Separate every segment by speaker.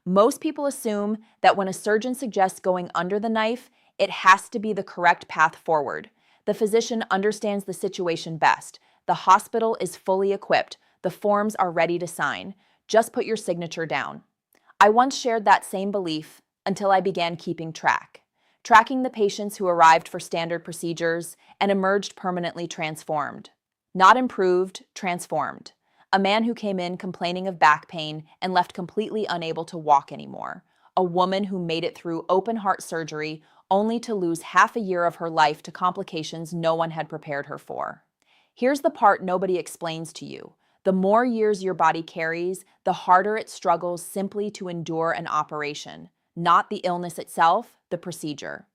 Speaker 1: Most people assume that when a surgeon suggests going under the knife, it has to be the correct path forward. The physician understands the situation best. The hospital is fully equipped. The forms are ready to sign. Just put your signature down. I once shared that same belief until I began keeping track. Tracking the patients who arrived for standard procedures and emerged permanently transformed. Not improved, transformed. A man who came in complaining of back pain and left completely unable to walk anymore. A woman who made it through open heart surgery only to lose half a year of her life to complications no one had prepared her for. Here's the part nobody explains to you. The more years your body carries, the harder it struggles simply to endure an operation, not the illness itself, the procedure.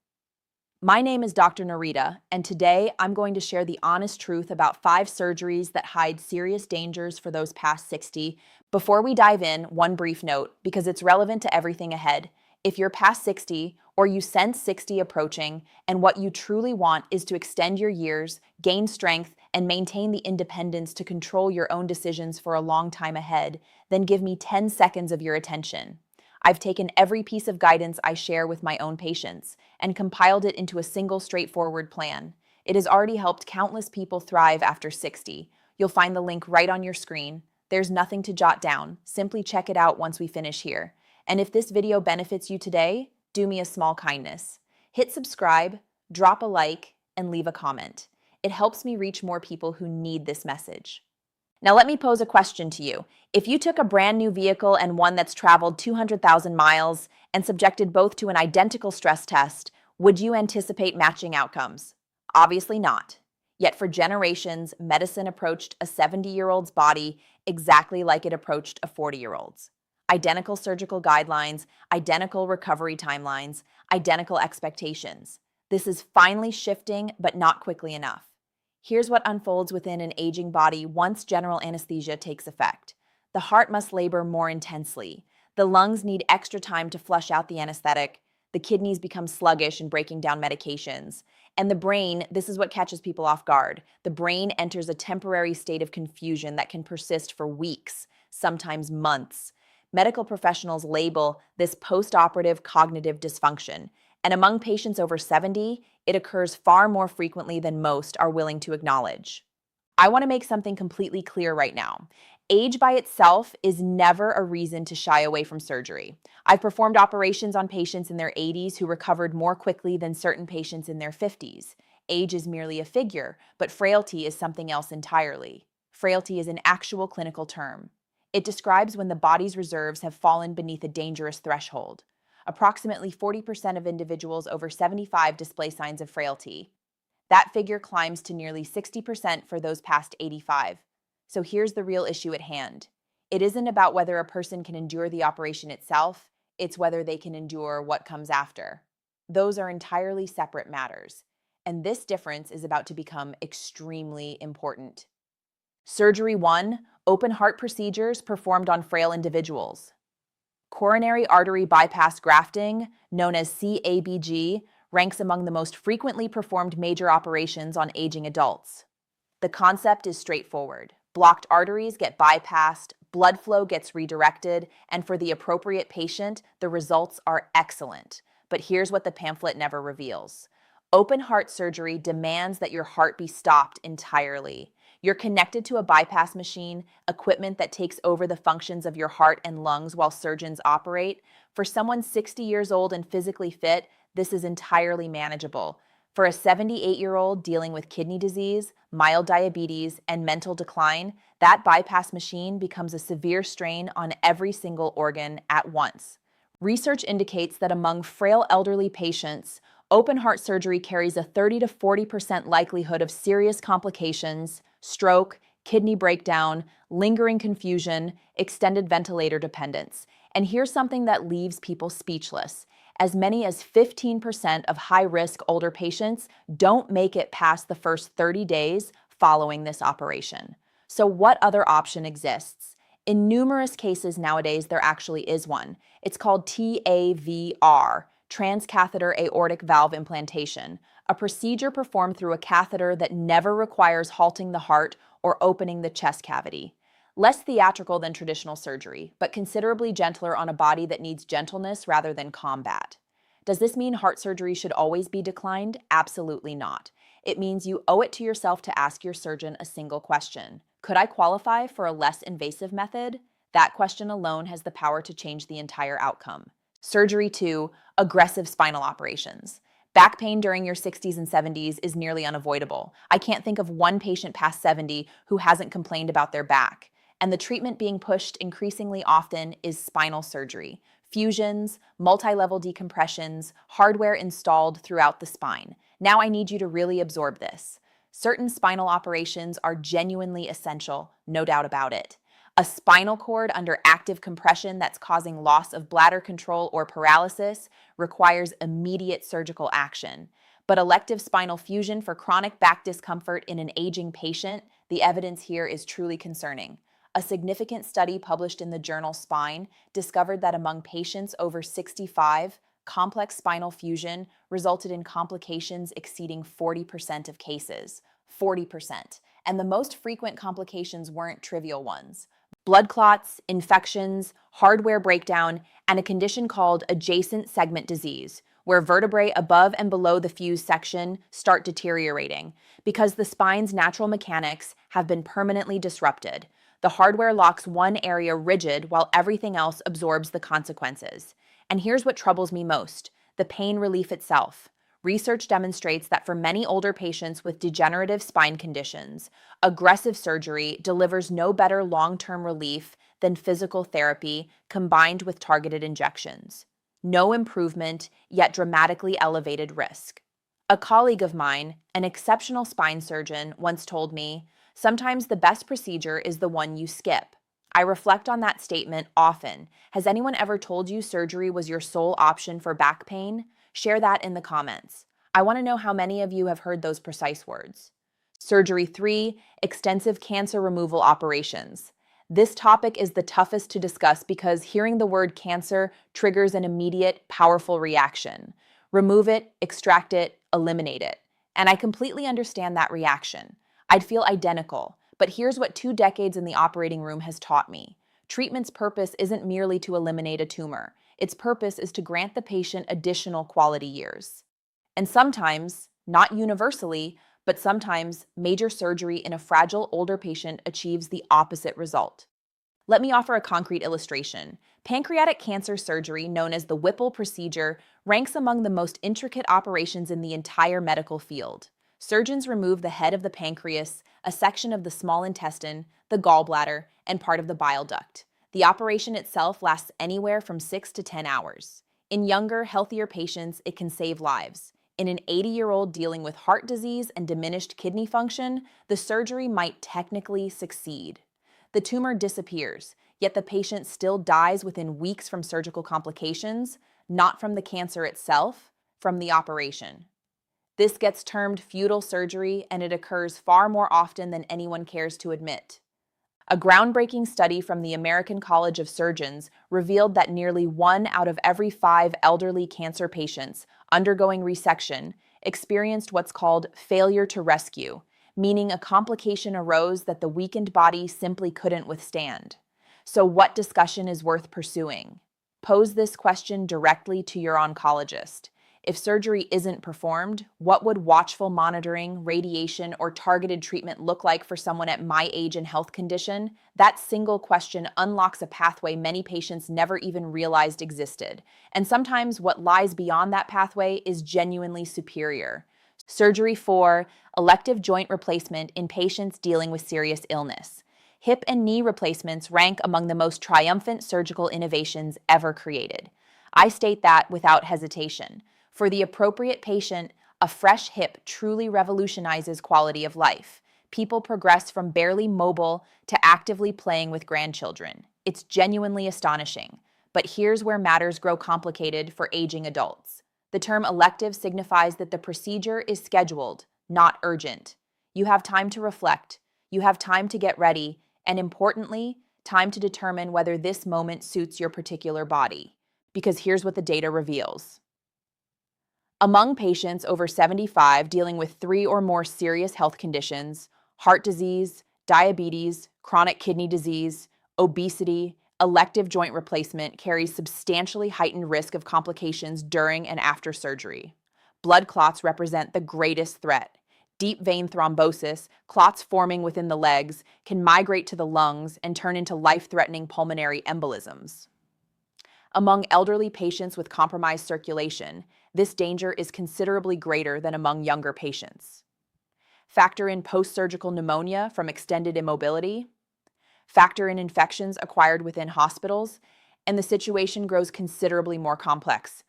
Speaker 1: My name is Dr. Narita, and today I'm going to share the honest truth about 5 surgeries that hide serious dangers for those past 60. Before we dive in, one brief note, because it's relevant to everything ahead. If you're past 60 or you sense 60 approaching, and what you truly want is to extend your years, gain strength, and maintain the independence to control your own decisions for a long time ahead, then give me 10 seconds of your attention. I've taken every piece of guidance I share with my own patients and compiled it into a single straightforward plan. It has already helped countless people thrive after 60. You'll find the link right on your screen. There's nothing to jot down. Simply check it out once we finish here. And if this video benefits you today, do me a small kindness. Hit subscribe, drop a like, and leave a comment. It helps me reach more people who need this message. Now let me pose a question to you. If you took a brand new vehicle and one that's traveled 200,000 miles and subjected both to an identical stress test, would you anticipate matching outcomes? Obviously not. Yet for generations, medicine approached a 70-year-old's body exactly like it approached a 40-year-old's. Identical surgical guidelines, identical recovery timelines, identical expectations. This is finally shifting, but not quickly enough. Here's what unfolds within an aging body once general anesthesia takes effect. The heart must labor more intensely. The lungs need extra time to flush out the anesthetic. The kidneys become sluggish and breaking down medications. And the brain, this is what catches people off guard. The brain enters a temporary state of confusion that can persist for weeks, sometimes months. Medical professionals label this postoperative cognitive dysfunction. And among patients over 70, it occurs far more frequently than most are willing to acknowledge. I want to make something completely clear right now. Age by itself is never a reason to shy away from surgery. I've performed operations on patients in their 80s who recovered more quickly than certain patients in their 50s. Age is merely a figure, but frailty is something else entirely. Frailty is an actual clinical term. It describes when the body's reserves have fallen beneath a dangerous threshold. Approximately 40% of individuals over 75 display signs of frailty. That figure climbs to nearly 60% for those past 85. So here's the real issue at hand. It isn't about whether a person can endure the operation itself, it's whether they can endure what comes after. Those are entirely separate matters, and this difference is about to become extremely important. Surgery 1: open heart procedures performed on frail individuals. Coronary artery bypass grafting, known as CABG, ranks among the most frequently performed major operations on aging adults. The concept is straightforward. Blocked arteries get bypassed, blood flow gets redirected, and for the appropriate patient, the results are excellent. But here's what the pamphlet never reveals. Open heart surgery demands that your heart be stopped entirely. You're connected to a bypass machine, equipment that takes over the functions of your heart and lungs while surgeons operate. For someone 60 years old and physically fit, this is entirely manageable. For a 78-year-old dealing with kidney disease, mild diabetes, and mental decline, that bypass machine becomes a severe strain on every single organ at once. Research indicates that among frail elderly patients, open heart surgery carries a 30 to 40% likelihood of serious complications, stroke, kidney breakdown, lingering confusion, extended ventilator dependence. And here's something that leaves people speechless. As many as 15% of high-risk older patients don't make it past the first 30 days following this operation. So what other option exists? In numerous cases nowadays, there actually is one. It's called TAVR, transcatheter aortic valve implantation, a procedure performed through a catheter that never requires halting the heart or opening the chest cavity. Less theatrical than traditional surgery, but considerably gentler on a body that needs gentleness rather than combat. Does this mean heart surgery should always be declined? Absolutely not. It means you owe it to yourself to ask your surgeon a single question. Could I qualify for a less invasive method? That question alone has the power to change the entire outcome. Surgery 2, aggressive spinal operations. Back pain during your 60s and 70s is nearly unavoidable. I can't think of one patient past 70 who hasn't complained about their back. And the treatment being pushed increasingly often is spinal surgery. Fusions, multi-level decompressions, hardware installed throughout the spine. Now I need you to really absorb this. Certain spinal operations are genuinely essential, no doubt about it. A spinal cord under active compression that's causing loss of bladder control or paralysis requires immediate surgical action. But elective spinal fusion for chronic back discomfort in an aging patient, the evidence here is truly concerning. A significant study published in the journal Spine discovered that among patients over 65, complex spinal fusion resulted in complications exceeding 40% of cases. 40%. And the most frequent complications weren't trivial ones. Blood clots, infections, hardware breakdown, and a condition called adjacent segment disease, where vertebrae above and below the fused section start deteriorating because the spine's natural mechanics have been permanently disrupted. The hardware locks one area rigid while everything else absorbs the consequences. And here's what troubles me most: the pain relief itself. Research demonstrates that for many older patients with degenerative spine conditions, aggressive surgery delivers no better long-term relief than physical therapy combined with targeted injections. No improvement, yet dramatically elevated risk. A colleague of mine, an exceptional spine surgeon, once told me, "Sometimes the best procedure is the one you skip." I reflect on that statement often. Has anyone ever told you surgery was your sole option for back pain? Share that in the comments. I want to know how many of you have heard those precise words. Surgery 3, extensive cancer removal operations. This topic is the toughest to discuss because hearing the word cancer triggers an immediate, powerful reaction. Remove it, extract it, eliminate it. And I completely understand that reaction. I'd feel identical, but here's what 2 decades in the operating room has taught me. Treatment's purpose isn't merely to eliminate a tumor. Its purpose is to grant the patient additional quality years. And sometimes, not universally, but sometimes major surgery in a fragile older patient achieves the opposite result. Let me offer a concrete illustration. Pancreatic cancer surgery, known as the Whipple procedure, ranks among the most intricate operations in the entire medical field. Surgeons remove the head of the pancreas, a section of the small intestine, the gallbladder, and part of the bile duct. The operation itself lasts anywhere from 6 to 10 hours. In younger, healthier patients, it can save lives. In an 80-year-old dealing with heart disease and diminished kidney function, the surgery might technically succeed. The tumor disappears, yet the patient still dies within weeks from surgical complications, not from the cancer itself, from the operation. This gets termed futile surgery, and it occurs far more often than anyone cares to admit. A groundbreaking study from the American College of Surgeons revealed that nearly 1 out of every 5 elderly cancer patients undergoing resection experienced what's called failure to rescue, meaning a complication arose that the weakened body simply couldn't withstand. So what discussion is worth pursuing? Pose this question directly to your oncologist. If surgery isn't performed, what would watchful monitoring, radiation, or targeted treatment look like for someone at my age and health condition? That single question unlocks a pathway many patients never even realized existed. And sometimes what lies beyond that pathway is genuinely superior. Surgery 4, elective joint replacement in patients dealing with serious illness. Hip and knee replacements rank among the most triumphant surgical innovations ever created. I state that without hesitation. For the appropriate patient, a fresh hip truly revolutionizes quality of life. People progress from barely mobile to actively playing with grandchildren. It's genuinely astonishing. But here's where matters grow complicated for aging adults. The term elective signifies that the procedure is scheduled, not urgent. You have time to reflect, you have time to get ready, and importantly, time to determine whether this moment suits your particular body. Because here's what the data reveals. Among patients over 75 dealing with 3 or more serious health conditions, heart disease, Diabetes, chronic kidney disease, obesity, elective joint replacement carries substantially heightened risk of complications during and after surgery. Blood clots represent the greatest threat. Deep vein thrombosis, clots forming within the legs, can migrate to the lungs and turn into life-threatening pulmonary embolisms. Among elderly patients with compromised circulation, this danger is considerably greater than among younger patients. Factor in post-surgical pneumonia from extended immobility. Factor in infections acquired within hospitals, and the situation grows considerably more complex.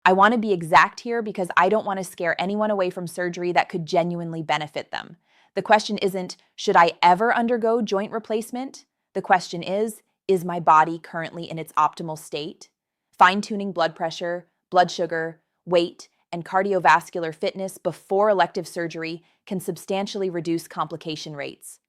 Speaker 1: I want to be exact here because I don't want to scare anyone away from surgery that could genuinely benefit them. The question isn't, should I ever undergo joint replacement? The question is my body currently in its optimal state? Fine-tuning blood pressure, blood sugar, weight, and cardiovascular fitness before elective surgery can substantially reduce complication rates.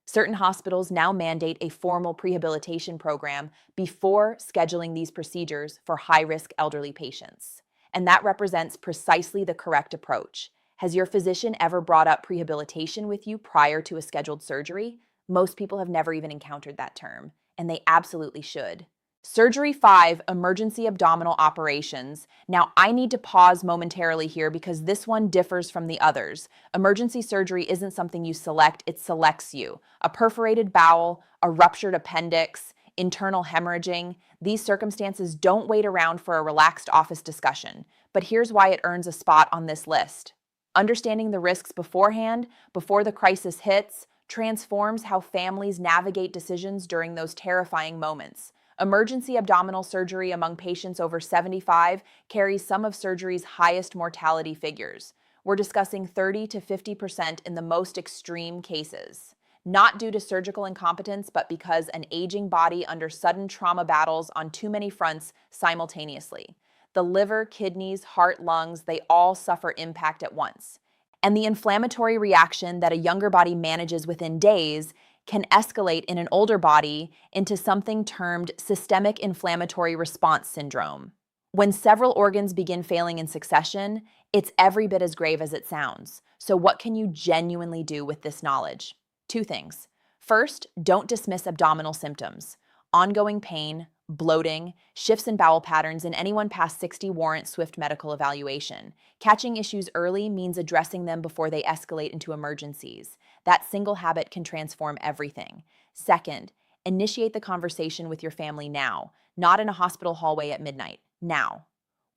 Speaker 1: Certain hospitals now mandate a formal prehabilitation program before scheduling these procedures for high-risk elderly patients. And that represents precisely the correct approach. Has your physician ever brought up prehabilitation with you prior to a scheduled surgery? Most people have never even encountered that term, and they absolutely should. Surgery 5, emergency abdominal operations. Now, I need to pause momentarily here because this one differs from the others. Emergency surgery isn't something you select, it selects you. A perforated bowel, a ruptured appendix, internal hemorrhaging, these circumstances don't wait around for a relaxed office discussion. But here's why it earns a spot on this list. Understanding the risks beforehand, before the crisis hits, transforms how families navigate decisions during those terrifying moments. Emergency abdominal surgery among patients over 75 carries some of surgery's highest mortality figures. We're discussing 30 to 50% in the most extreme cases. Not due to surgical incompetence, but because an aging body under sudden trauma battles on too many fronts simultaneously. The liver, kidneys, heart, lungs, they all suffer impact at once. And the inflammatory reaction that a younger body manages within days can escalate in an older body into something termed systemic inflammatory response syndrome. When several organs begin failing in succession, it's every bit as grave as it sounds. So what can you genuinely do with this knowledge? Two things. First, don't dismiss abdominal symptoms. Ongoing pain, bloating, shifts in bowel patterns in anyone past 60 warrant swift medical evaluation. Catching issues early means addressing them before they escalate into emergencies. That single habit can transform everything. Second, initiate the conversation with your family now, not in a hospital hallway at midnight. Now.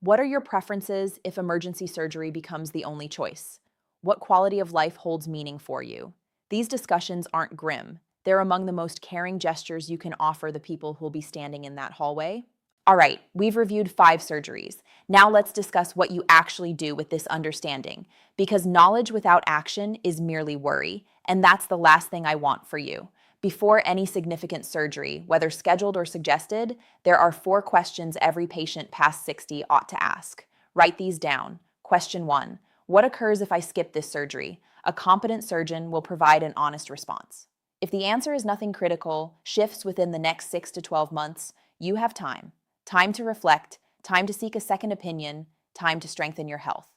Speaker 1: What are your preferences if emergency surgery becomes the only choice? What quality of life holds meaning for you? These discussions aren't grim. They're among the most caring gestures you can offer the people who'll be standing in that hallway. All right, we've reviewed 5 surgeries. Now let's discuss what you actually do with this understanding, because knowledge without action is merely worry, and that's the last thing I want for you. Before any significant surgery, whether scheduled or suggested, there are 4 questions every patient past 60 ought to ask. Write these down. Question 1. What occurs if I skip this surgery? A competent surgeon will provide an honest response. If the answer is nothing critical, shifts within the next 6 to 12 months, you have time. Time to reflect, time to seek a second opinion, time to strengthen your health.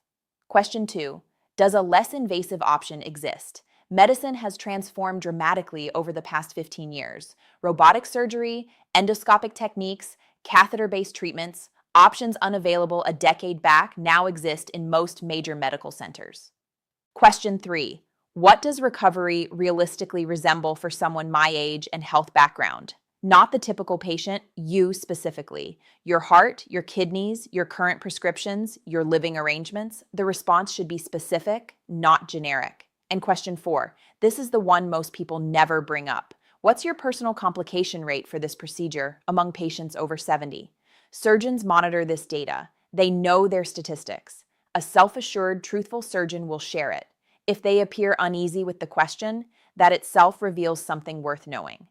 Speaker 1: Question 2. Does a less invasive option exist? Medicine has transformed dramatically over the past 15 years. Robotic surgery, endoscopic techniques, catheter-based treatments, options unavailable a decade back now exist in most major medical centers. Question 3. What does recovery realistically resemble for someone my age and health background? Not the typical patient, you specifically. Your heart, your kidneys, your current prescriptions, your living arrangements. The response should be specific, not generic. And question 4. This is the one most people never bring up. What's your personal complication rate for this procedure among patients over 70? Surgeons monitor this data. They know their statistics. A self-assured, truthful surgeon will share it. If they appear uneasy with the question, that itself reveals something worth knowing.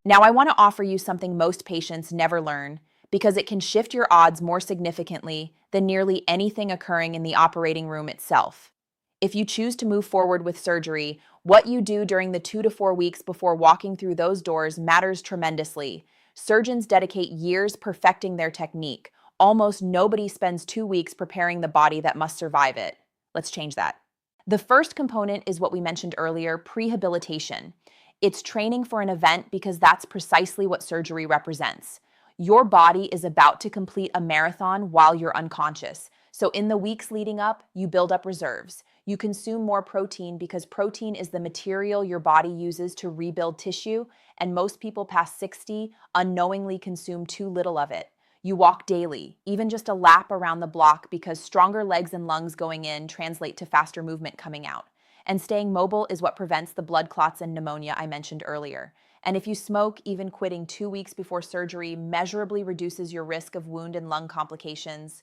Speaker 1: Now, I want to offer you something most patients never learn because it can shift your odds more significantly than nearly anything occurring in the operating room itself. If you choose to move forward with surgery, what you do during the 2 to 4 weeks before walking through those doors matters tremendously. Surgeons dedicate years perfecting their technique. Almost nobody spends 2 weeks preparing the body that must survive it. Let's change that. The first component is what we mentioned earlier, prehabilitation. It's training for an event because that's precisely what surgery represents. Your body is about to complete a marathon while you're unconscious. So in the weeks leading up, you build up reserves. You consume more protein because protein is the material your body uses to rebuild tissue, and most people past 60 unknowingly consume too little of it. You walk daily, even just a lap around the block, because stronger legs and lungs going in translate to faster movement coming out. And staying mobile is what prevents the blood clots and pneumonia I mentioned earlier. And if you smoke, even quitting 2 weeks before surgery measurably reduces your risk of wound and lung complications.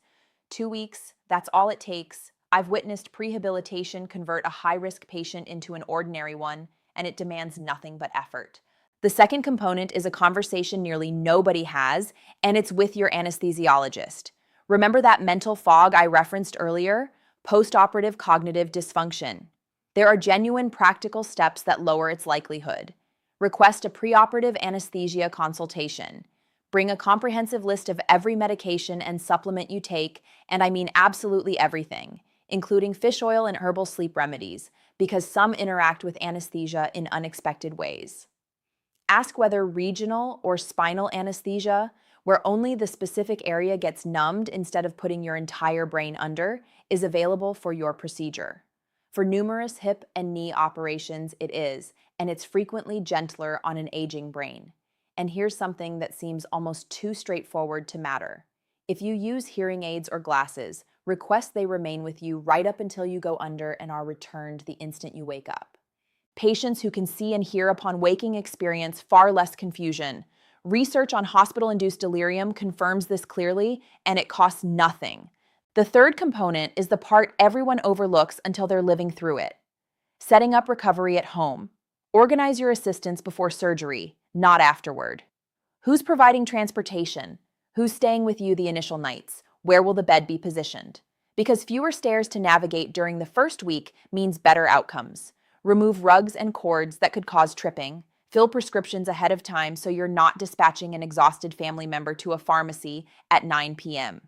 Speaker 1: 2 weeks, that's all it takes. I've witnessed prehabilitation convert a high-risk patient into an ordinary one, and it demands nothing but effort. The second component is a conversation nearly nobody has, and it's with your anesthesiologist. Remember that mental fog I referenced earlier? Postoperative cognitive dysfunction. There are genuine practical steps that lower its likelihood. Request a preoperative anesthesia consultation. Bring a comprehensive list of every medication and supplement you take, and I mean absolutely everything, including fish oil and herbal sleep remedies, because some interact with anesthesia in unexpected ways. Ask whether regional or spinal anesthesia, where only the specific area gets numbed instead of putting your entire brain under, is available for your procedure. For numerous hip and knee operations, it is, and it's frequently gentler on an aging brain. And here's something that seems almost too straightforward to matter. If you use hearing aids or glasses, request they remain with you right up until you go under and are returned the instant you wake up. Patients who can see and hear upon waking experience far less confusion. Research on hospital-induced delirium confirms this clearly, and it costs nothing. The third component is the part everyone overlooks until they're living through it. Setting up recovery at home. Organize your assistance before surgery, not afterward. Who's providing transportation? Who's staying with you the initial nights? Where will the bed be positioned? Because fewer stairs to navigate during the first week means better outcomes. Remove rugs and cords that could cause tripping. Fill prescriptions ahead of time so you're not dispatching an exhausted family member to a pharmacy at 9 p.m.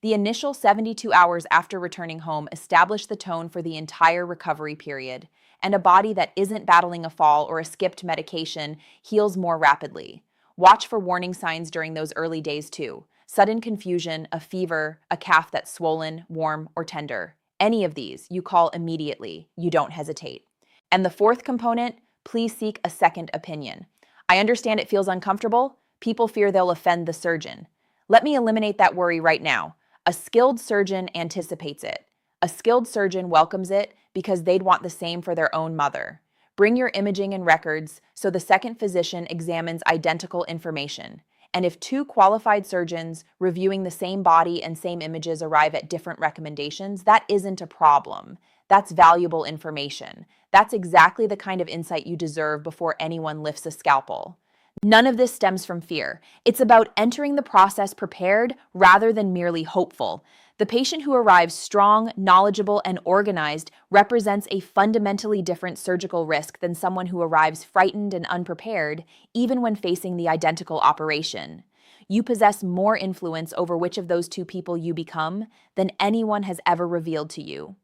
Speaker 1: The initial 72 hours after returning home establish the tone for the entire recovery period, and a body that isn't battling a fall or a skipped medication heals more rapidly. Watch for warning signs during those early days too. Sudden confusion, a fever, a calf that's swollen, warm, or tender. Any of these you call immediately. You don't hesitate. And the fourth component, please seek a second opinion. I understand it feels uncomfortable. People fear they'll offend the surgeon. Let me eliminate that worry right now. A skilled surgeon anticipates it. A skilled surgeon welcomes it because they'd want the same for their own mother. Bring your imaging and records so the second physician examines identical information. And if two qualified surgeons reviewing the same body and same images arrive at different recommendations, that isn't a problem. That's valuable information. That's exactly the kind of insight you deserve before anyone lifts a scalpel. None of this stems from fear. It's about entering the process prepared rather than merely hopeful. The patient who arrives strong, knowledgeable, and organized represents a fundamentally different surgical risk than someone who arrives frightened and unprepared, even when facing the identical operation. You possess more influence over which of those two people you become than anyone has ever revealed to you.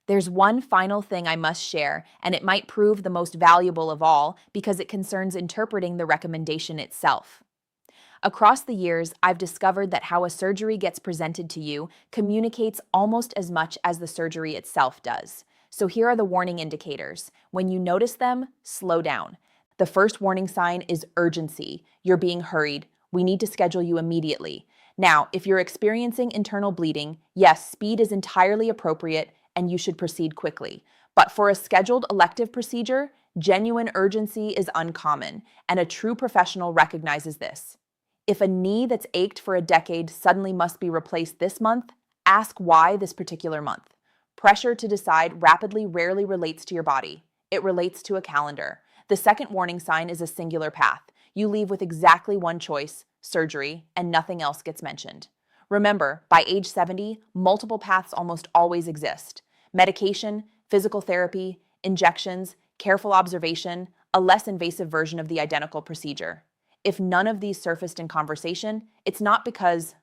Speaker 1: There's one final thing I must share, and it might prove the most valuable of all because it concerns interpreting the recommendation itself. Across the years, I've discovered that how a surgery gets presented to you communicates almost as much as the surgery itself does. So here are the warning indicators. When you notice them, slow down. The first warning sign is urgency. You're being hurried. We need to schedule you immediately. Now, if you're experiencing internal bleeding, yes, speed is entirely appropriate and you should proceed quickly. But for a scheduled elective procedure, genuine urgency is uncommon, and a true professional recognizes this. If a knee that's ached for a decade suddenly must be replaced this month, ask why this particular month. Pressure to decide rapidly rarely relates to your body. It relates to a calendar. The second warning sign is a singular path. You leave with exactly one choice, surgery, and nothing else gets mentioned. Remember, by age 70, multiple paths almost always exist. Medication, physical therapy, injections, careful observation, a less invasive version of the identical procedure. If none of these surfaced in conversation, it's not because